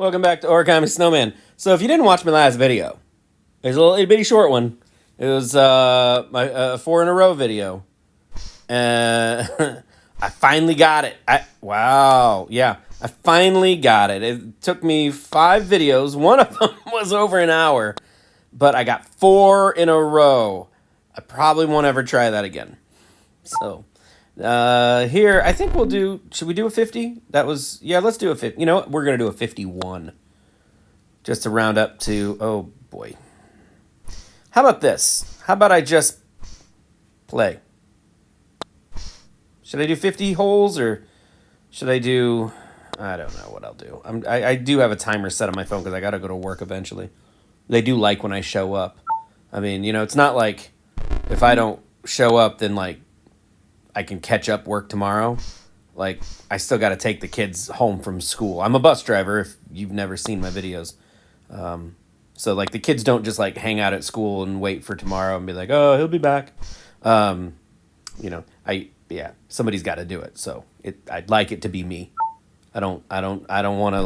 Welcome back to Origami Snowman. So if you didn't watch my last video, there's a little itty bitty short one. It was my 4 in a row video. I finally got it. I finally got it. It took me 5 videos. One of them was over an hour, but I got 4 in a row. I probably won't ever try that again. So here, I think we'll do, should we do a 50? Let's do a 50. You know what? We're going to do a 51. Just to round up to, oh boy. How about this? How about I just play? Should I do 50 holes or should I do, I don't know what I'll do. I do have a timer set on my phone because I got to go to work eventually. They do like when I show up. I mean, it's not like if I don't show up, then like I can catch up work tomorrow. Like I still got to take the kids home from school. I'm a bus driver if you've never seen my videos. So like the kids don't just like hang out at school and wait for tomorrow and be like, oh, he'll be back. Somebody's got to do it. So I'd like it to be me. I don't want to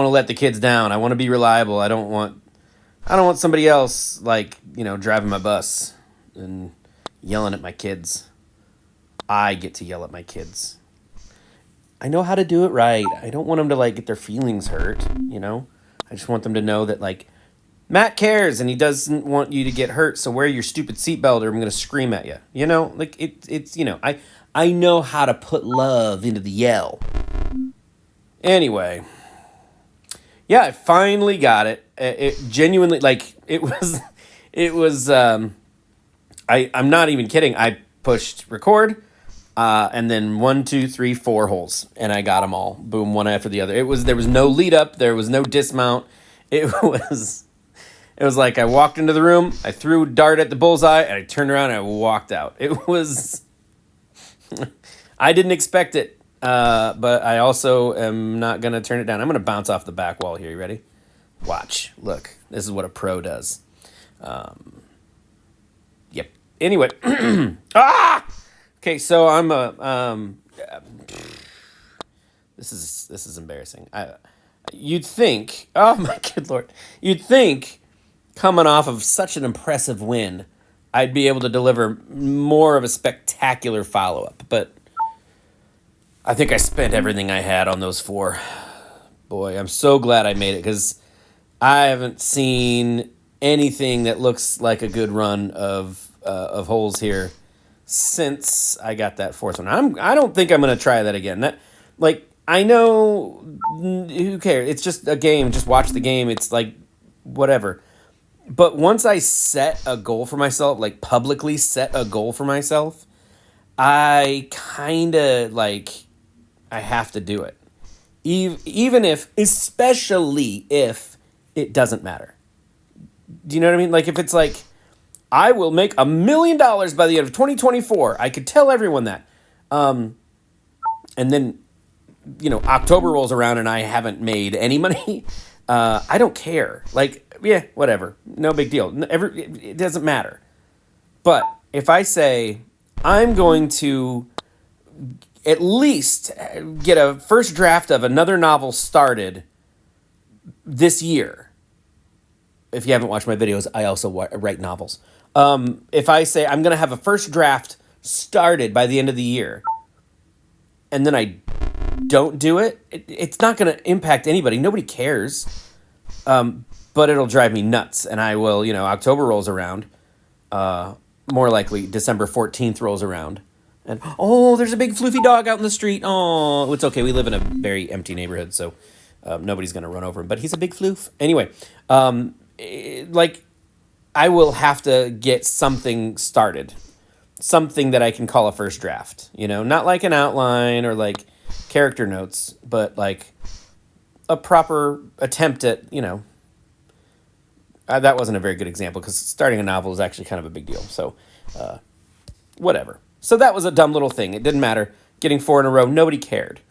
let the kids down. I want to be reliable. I don't want somebody else driving my bus and yelling at my kids. I get to yell at my kids. I know how to do it right. I don't want them to get their feelings hurt, I just want them to know that Matt cares and he doesn't want you to get hurt, so wear your stupid seatbelt or I'm going to scream at you. I know how to put love into the yell. Anyway, yeah, I finally got it. It genuinely, I'm not even kidding. I pushed record, and then 1, 2, 3, 4 holes, and I got them all. Boom, one after the other. There was no lead up. There was no dismount. It was like I walked into the room, I threw a dart at the bullseye, and I turned around and I walked out. It was, I didn't expect it, but I also am not going to turn it down. I'm going to bounce off the back wall here. You ready? Watch. Look, this is what a pro does. Yep. Anyway. Okay, so I'm this is embarrassing. You'd think, oh my good Lord, you'd think coming off of such an impressive win, I'd be able to deliver more of a spectacular follow-up, but I think I spent everything I had on those 4. Boy, I'm so glad I made it because I haven't seen anything that looks like a good run of holes here since I got that 4th one. I don't think I'm going to try that again. I know, who cares? It's just a game. Just watch the game. It's whatever. But once I set a goal for myself, publicly set a goal for myself, I kind of I have to do it. Especially if it doesn't matter. Do you know what I mean? If it's I will make $1 million by the end of 2024. I could tell everyone that. And then, October rolls around and I haven't made any money. I don't care. Whatever. No big deal. It doesn't matter. But if I say I'm going to at least get a first draft of another novel started this year. If you haven't watched my videos, I also write novels. If I say I'm going to have a first draft started by the end of the year, and then I don't do it, it's not going to impact anybody. Nobody cares. But it'll drive me nuts. And I will, October rolls around. More likely December 14th rolls around. And, oh, there's a big floofy dog out in the street. Oh, it's okay. We live in a very empty neighborhood, so nobody's going to run over him. But he's a big floof. Anyway, I will have to get something started. Something that I can call a first draft. Not like an outline or character notes, but a proper attempt at, that wasn't a very good example because starting a novel is actually kind of a big deal. So, whatever. So that was a dumb little thing. It didn't matter. Getting 4 in a row, nobody cared.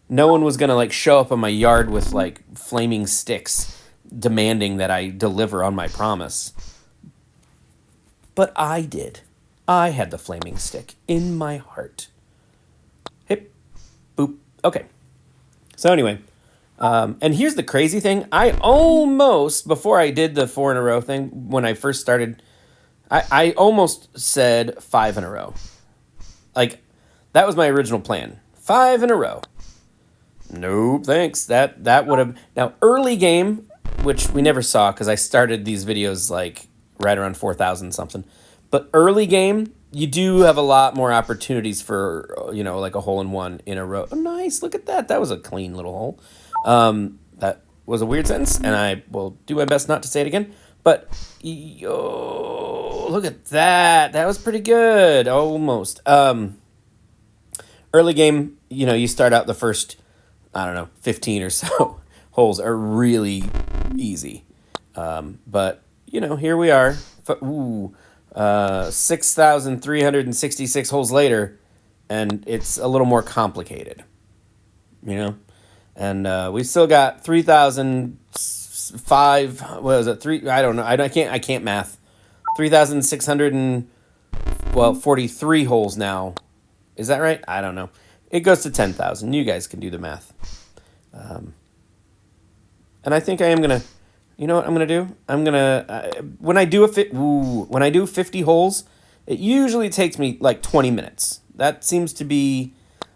No one was going to show up in my yard with flaming sticks demanding that I deliver on my promise. But I did. I had the flaming stick in my heart. Hip, boop. Okay. So anyway, And here's the crazy thing. I almost, before I did the 4 in a row thing, when I first started, I almost said 5 in a row. Like, that was my original plan. 5 in a row. Nope, thanks. That would have... Now, early game, which we never saw because I started these videos like right around 4,000 something. But early game, you do have a lot more opportunities for, like a hole in one in a row. Oh, nice. Look at that. That was a clean little hole. That was a weird sentence, and I will do my best not to say it again. But, look at that. That was pretty good. Almost. Early game, you start out the first, 15 or so holes are really easy. But, here we are. 6,366 holes later, and it's a little more complicated, And we still got 3,005. What was it? I don't know. I can't math. 3,643 holes now. Is that right? I don't know. It goes to 10,000. You guys can do the math. And I think I am gonna. You know what I'm gonna do? I'm gonna when I do 50 holes, it usually takes me like 20 minutes. That seems to be.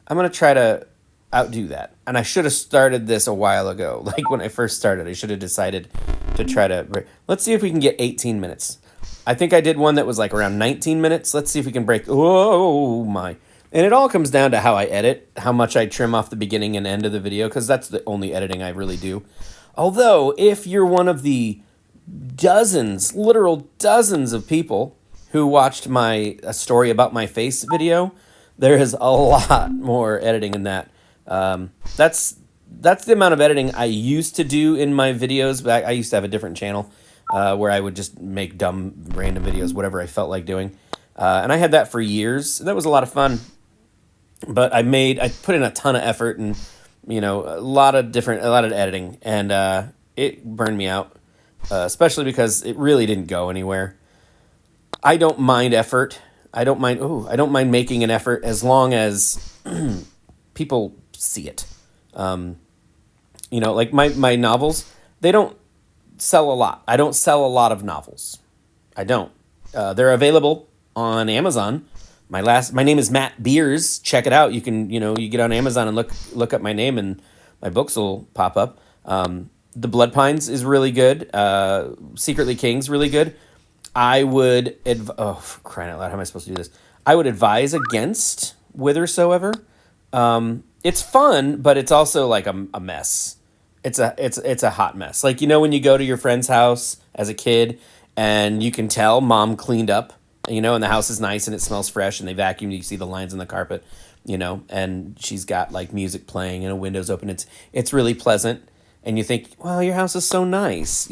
I'm gonna try to outdo that. And I should have started this a while ago. Like when I first started, I should have decided to try to... Let's see if we can get 18 minutes. I think I did one that was like around 19 minutes. Let's see if we can break... Oh, my. And it all comes down to how I edit, how much I trim off the beginning and end of the video, because that's the only editing I really do. Although, if you're one of the literal dozens of people who watched my story about my face video, there is a lot more editing in that. That's the amount of editing I used to do in my videos. I used to have a different channel where I would just make dumb, random videos, whatever I felt like doing. And I had that for years. That was a lot of fun. But I put in a ton of effort and, a lot of editing. And it burned me out, especially because it really didn't go anywhere. I don't mind effort. I don't mind making an effort as long as people see it. Like my novels, they don't sell a lot. I don't sell a lot of novels. I don't. They're available on Amazon. My name is Matt Beers. Check it out. You can, you get on Amazon and look up my name and my books will pop up. The Blood Pines is really good. Secretly King's really good. I would, for crying out loud, how am I supposed to do this? I would advise against Whithersoever. It's fun, but it's also like a mess. It's a hot mess. Like, when you go to your friend's house as a kid and you can tell mom cleaned up, and the house is nice and it smells fresh and they vacuumed, you see the lines on the carpet, and she's got like music playing and a window's open. It's really pleasant. And you think, well, your house is so nice,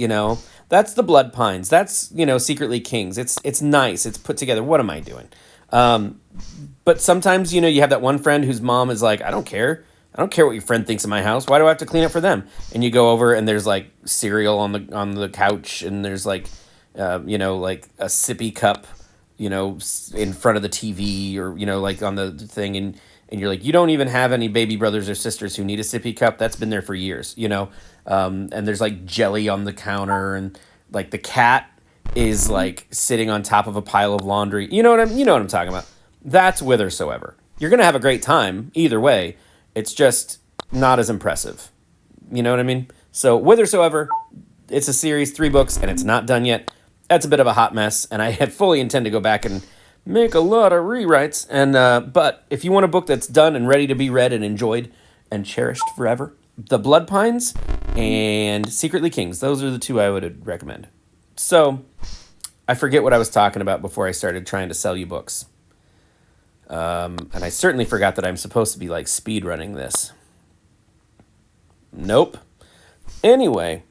That's the Blood Pines. That's, Secretly King's. It's nice. It's put together. What am I doing? But sometimes, you have that one friend whose mom is like, I don't care. I don't care what your friend thinks of my house. Why do I have to clean up for them? And you go over and there's like cereal on the couch and there's like, like a sippy cup, in front of the TV or, like on the thing. And you're like, you don't even have any baby brothers or sisters who need a sippy cup. That's been there for years, and there's like jelly on the counter and like the cat is like sitting on top of a pile of laundry. You know what I'm talking about? That's Whithersoever. You're going to have a great time either way. It's just not as impressive. You know what I mean? So Whithersoever, it's a series, 3 books, and it's not done yet. That's a bit of a hot mess, and I fully intend to go back and make a lot of rewrites. And but if you want a book that's done and ready to be read and enjoyed and cherished forever, The Blood Pines and Secretly King's. Those are the 2 I would recommend. So I forget what I was talking about before I started trying to sell you books. And I certainly forgot that I'm supposed to be like speed running this. Nope. Anyway.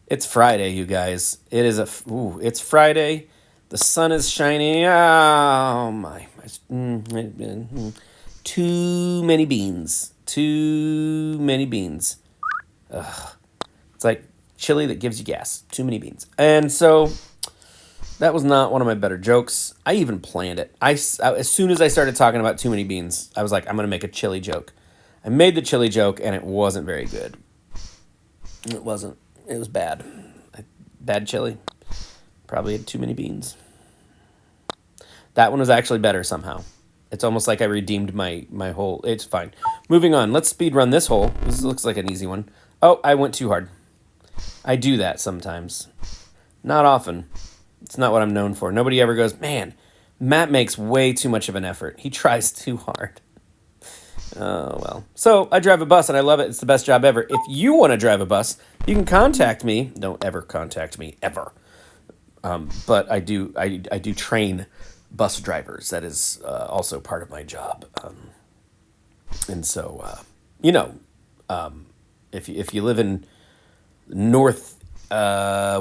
It's Friday, you guys. It's Friday. The sun is shining. Oh my. Too many beans. Ugh. It's like chili that gives you gas. Too many beans. And so that was not one of my better jokes. I even planned it. As soon as I started talking about too many beans, I was like, I'm going to make a chili joke. I made the chili joke, and it wasn't very good. It wasn't. It was bad. Bad chili. Probably had too many beans. That one was actually better somehow. It's almost like I redeemed my whole... It's fine. Moving on. Let's speed run this hole. This looks like an easy one. Oh, I went too hard. I do that sometimes. Not often. It's not what I'm known for. Nobody ever goes, man, Matt makes way too much of an effort. He tries too hard. Oh, well. So I drive a bus, and I love it. It's the best job ever. If you want to drive a bus, you can contact me. Don't ever contact me, ever. But I do train bus drivers. That is also part of my job. And so, if you live in northeast, I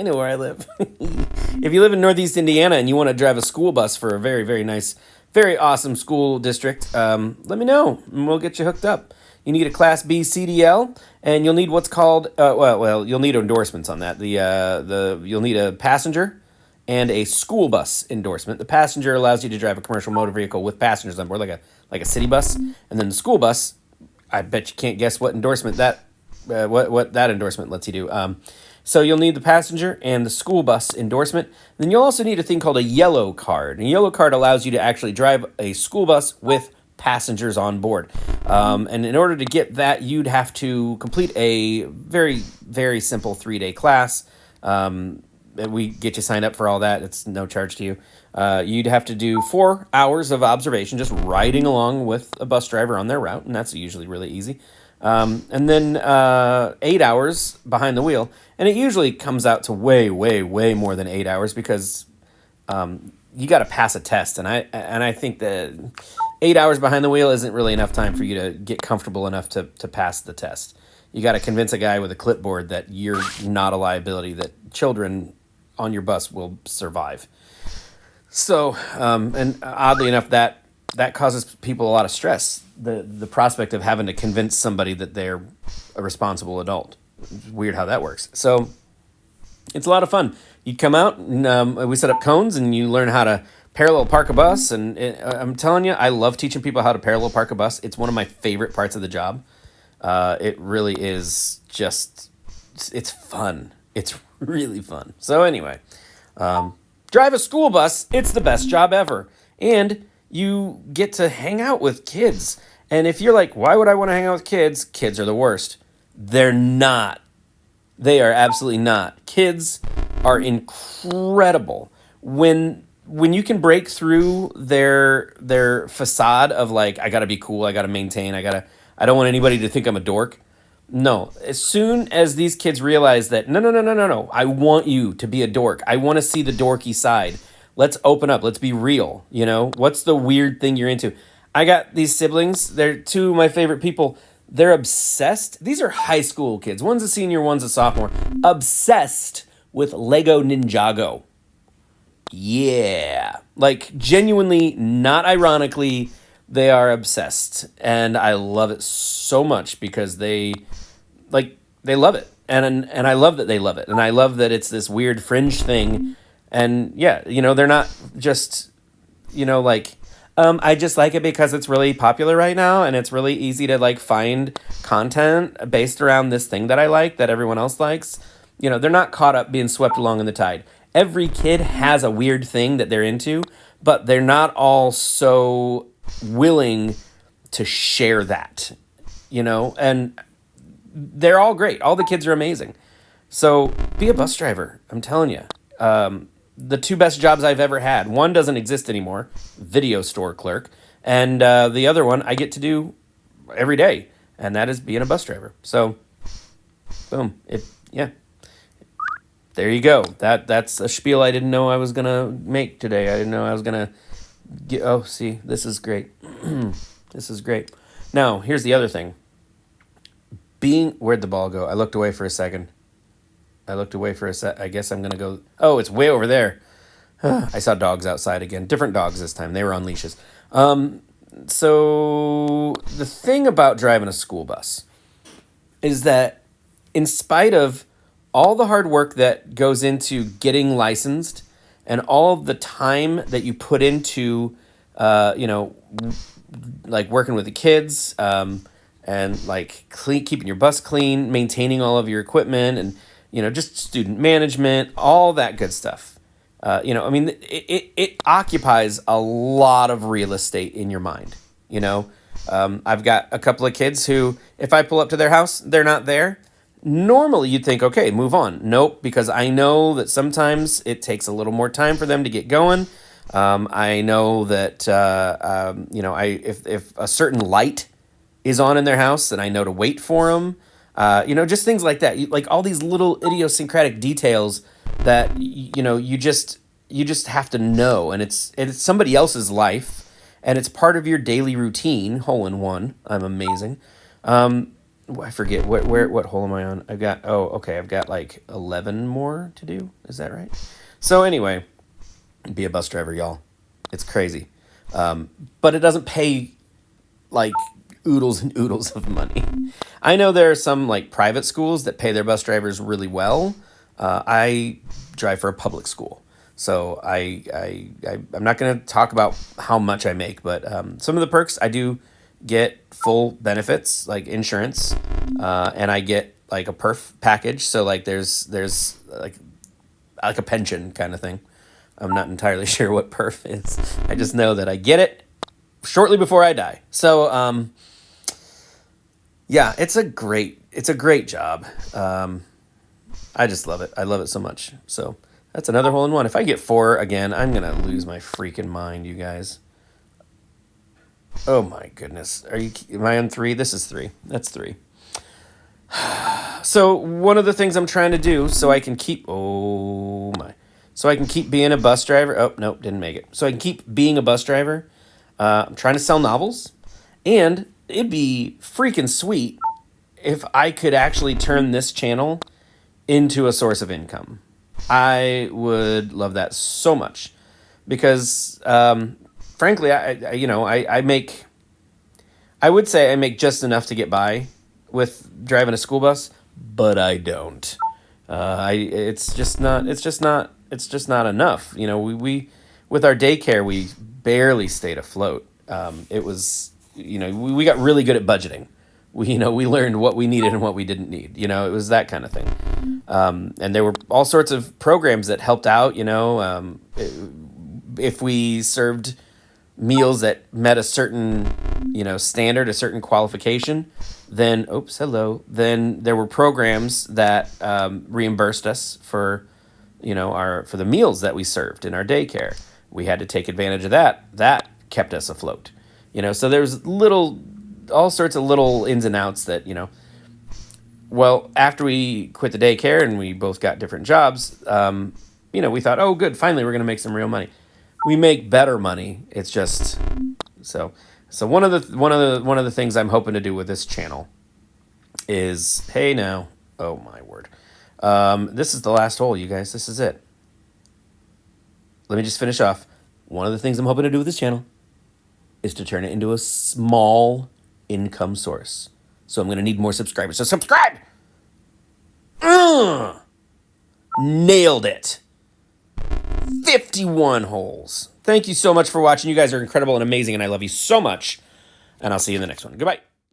know where I live. If you live in Northeast Indiana and you want to drive a school bus for a very, very nice, very awesome school district, let me know and we'll get you hooked up. You need a Class B CDL, and you'll need what's called you'll need endorsements on that. You'll need a passenger and a school bus endorsement. The passenger allows you to drive a commercial motor vehicle with passengers on board, like a city bus, and then the school bus, I bet you can't guess what endorsement that endorsement lets you do. So you'll need the passenger and the school bus endorsement. Then you'll also need a thing called a yellow card. And a yellow card allows you to actually drive a school bus with passengers on board. And in order to get that, you'd have to complete a very, very simple 3-day class. We get you signed up for all that. It's no charge to you. You'd have to do 4 hours of observation, just riding along with a bus driver on their route, and that's usually really easy. And then 8 hours behind the wheel, and it usually comes out to way, way, way more than 8 hours because you got to pass a test, and I think that 8 hours behind the wheel isn't really enough time for you to get comfortable enough to pass the test. You got to convince a guy with a clipboard that you're not a liability, that children on your bus will survive. So, and oddly enough, that causes people a lot of stress. The prospect of having to convince somebody that they're a responsible adult. It's weird how that works. So it's a lot of fun. You come out and we set up cones and you learn how to parallel park a bus. And I'm telling you, I love teaching people how to parallel park a bus. It's one of my favorite parts of the job. It really is just, it's fun. It's really fun. So anyway, drive a school bus. It's the best job ever. And you get to hang out with kids. And if you're like, why would I want to hang out with kids? Kids are the worst. They're not. They are absolutely not. Kids are incredible. When you can break through their facade of like, I got to be cool, I got to maintain, I don't want anybody to think I'm a dork. No, as soon as these kids realize that, no, I want you to be a dork. I want to see the dorky side. Let's open up. Let's be real. You know, what's the weird thing you're into? I got these siblings. They're two of my favorite people. They're obsessed. These are high school kids. One's a senior, one's a sophomore. Obsessed with Lego Ninjago. Yeah. Like, genuinely, not ironically, they are obsessed. And I love it so much because they love it. And I love that they love it. And I love that it's this weird fringe thing. And yeah, you know, they're not just, you know, like, I just like it because it's really popular right now and it's really easy to like find content based around this thing that I like that everyone else likes. You know, they're not caught up being swept along in the tide. Every kid has a weird thing that they're into, but they're not all so willing to share that, you know, and they're all great. All the kids are amazing. So be a bus driver. I'm telling you. The two best jobs I've ever had. One doesn't exist anymore, video store clerk. And the other one I get to do every day, and that is being a bus driver. So, boom. There you go. That's a spiel I didn't know I was going to make today. I didn't know I was going to get... Oh, see, this is great. This is great. Now, here's the other thing. Where'd the ball go? I looked away for a second. I guess I'm going to go... Oh, it's way over there. I saw dogs outside again. Different dogs this time. They were on leashes. So the thing about driving a school bus is that in spite of all the hard work that goes into getting licensed and all of the time that you put into, like working with the kids, and like keeping your bus clean, maintaining all of your equipment, and just student management, all that good stuff. I mean, it occupies a lot of real estate in your mind. I've got a couple of kids who, if I pull up to their house, they're not there. Normally, you'd think, okay, move on. Nope, because I know that sometimes it takes a little more time for them to get going. I know that if a certain light is on in their house, then I know to wait for them. Just things like that. Like all these little idiosyncratic details that you just have to know, and it's somebody else's life, and it's part of your daily routine. Hole in one. I'm amazing. I forget what hole am I on? I've got like 11 more to do. Is that right? So anyway, be a bus driver, y'all. It's crazy. But it doesn't pay like oodles and oodles of money. I know there are some like private schools that pay their bus drivers really well. I drive for a public school. So I'm not going to talk about how much I make, but some of the perks, I do get full benefits like insurance, and I get like a perf package. So like there's like a pension kind of thing. I'm not entirely sure what perf is. I just know that I get it shortly before I die. So yeah, it's a great job. I just love it. I love it so much. So that's another hole in one. If I get 4 again, I'm gonna lose my freaking mind, you guys. Oh my goodness. Am I on 3? This is 3. That's 3. So one of the things I'm trying to do so I can keep being a bus driver. Oh, nope, didn't make it. So I can keep being a bus driver. I'm trying to sell novels, and it'd be freaking sweet if I could actually turn this channel into a source of income. I would love that so much because, frankly, I would say I make just enough to get by with driving a school bus, but I don't. It's just not enough. We with our daycare, we barely stayed afloat. It was, we got really good at budgeting. We learned what we needed and what we didn't need. It was that kind of thing. And there were all sorts of programs that helped out. If we served meals that met a certain, standard, a certain qualification, then there were programs that reimbursed us for, for the meals that we served in our daycare. We had to take advantage of that. That kept us afloat. So there's all sorts of little ins and outs that, well, after we quit the daycare and we both got different jobs, we thought, oh, good, finally we're going to make some real money. We make better money. It's just so one of the things I'm hoping to do with this channel is, hey now, oh my word. This is the last hole, you guys. This is it. Let me just finish off. One of the things I'm hoping to do with this channel is to turn it into a small income source. So I'm going to need more subscribers. So subscribe! Nailed it. 51 holes. Thank you so much for watching. You guys are incredible and amazing, and I love you so much. And I'll see you in the next one. Goodbye.